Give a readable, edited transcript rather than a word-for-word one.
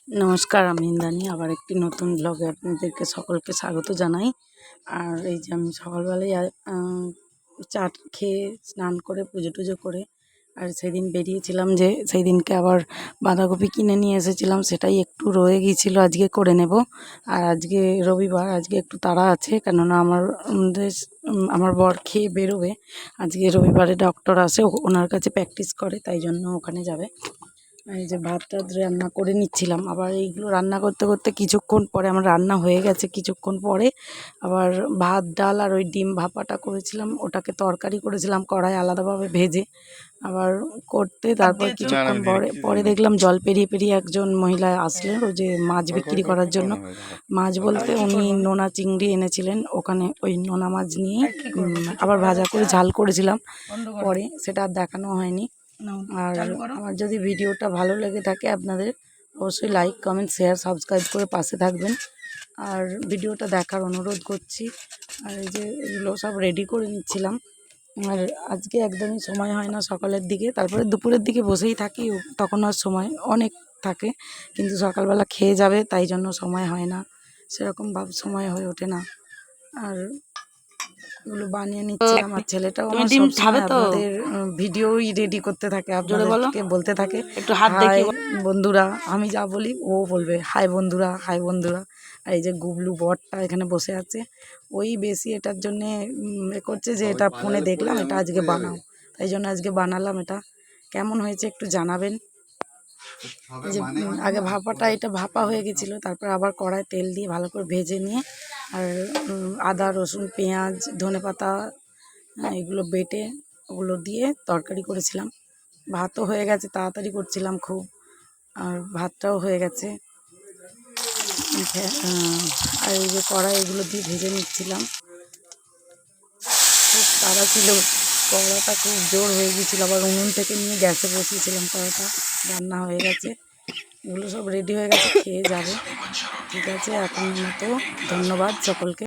নমস্কার, আমি ইন্দ্রাণী। আবার একটি নতুন ব্লগে আপনাদেরকে সকলকে স্বাগত জানাই। আর এই যে আমি সকালবেলায় চা খেয়ে স্নান করে পুজো টুজো করে আর সেদিন বেরিয়েছিলাম, যে সেই দিনকে আবার বাঁধাকপি কিনে নিয়ে এসেছিলাম, সেটাই একটু রয়ে গিয়েছিলো, আজকে করে নেব। আর আজকে রবিবার, আজকে একটু তাড়া আছে, কেননা আমার বর খেয়ে বেরোবে। আজকে রবিবারে ডক্টর আসে, ওনার কাছে প্র্যাকটিস করে, তাই জন্য ওখানে যাবে। এই যে ভাত টাত রান্না করে নিচ্ছিলাম, আবার এইগুলো রান্না করতে করতে কিছুক্ষণ পরে আমার রান্না হয়ে গেছে। কিছুক্ষণ পরে আবার ভাত ডাল আর ওই ডিম ভাপাটা করেছিলাম, ওটাকে তরকারি করেছিলাম কড়াই আলাদাভাবে ভেজে আবার করতে। তারপর কিছুক্ষণ পরে পরে দেখলাম জল পেরিয়ে পেরিয়ে একজন মহিলা আসলেন, ওই যে মাছ বিক্রি করার জন্য। মাছ বলতে উনি নোনা চিংড়ি এনেছিলেন, ওখানে ওই নোনা মাছ নিয়ে আবার ভাজা করে ঝাল করেছিলাম, পরে সেটা আর দেখানো হয়নি। আর আমার যদি ভিডিওটা ভালো লেগে থাকে আপনাদের, অবশ্যই লাইক কমেন্ট শেয়ার সাবস্ক্রাইব করে পাশে থাকবেন আর ভিডিওটা দেখার অনুরোধ করছি। আর এই যে এগুলো সব রেডি করে নিচ্ছিলাম। আর আজকে একদমই সময় হয় না সকালের দিকে, তারপরে দুপুরের দিকে বসেই থাকি, তখন আর সময় অনেক থাকে, কিন্তু সকালবেলা খেয়ে যাবে তাই জন্য সময় হয় না, সেরকম সময় হয়ে ওঠে না। আর এগুলো বানিয়ে নিচ্ছিলাম, আর ছেলেটাও আমার সবসময় আপনাদের ভিডিওই রেডি করতে থাকে, আপনাদেরকে বলতে থাকে হাই বন্ধুরা। আমি যা বলি ও বলবে হাই বন্ধুরা, হাই বন্ধুরা। আর এই যে গুবলু বরটা এখানে বসে আছে, ওই বেশি এটার জন্যে এ করছে যে এটা ফোনে দেখলাম, এটা আজকে বানাও, তাই জন্য আজকে বানালাম। এটা কেমন হয়েছে একটু জানাবেন। যে আগে ভাপাটা এটা ভাপা হয়ে গেছিলো, তারপর আবার কড়ায় তেল দিয়ে ভালো করে ভেজে নিয়ে আর আদা রসুন পেঁয়াজ ধনেপাতা এগুলো বেটে ওগুলো দিয়ে তরকারি করেছিলাম। ভাতও হয়ে গেছে, তাড়াতাড়ি করছিলাম খুব, আর ভাতটাও হয়ে গেছে। আর এই যে কড়াই এগুলো দিয়ে ভেজে নিচ্ছিলাম, খুব তাড়া ছিল, কড়াটা খুব জোর হয়ে গিয়েছিলো, আবার উনুন থেকে নিয়ে গ্যাসে বসিয়েছিলাম, কড়াটা রান্না হয়ে গেছে। এগুলো সব রেডি হয়ে গেছে, খেয়ে যাবে। ঠিক আছে, এখন মতো ধন্যবাদ সকলকে।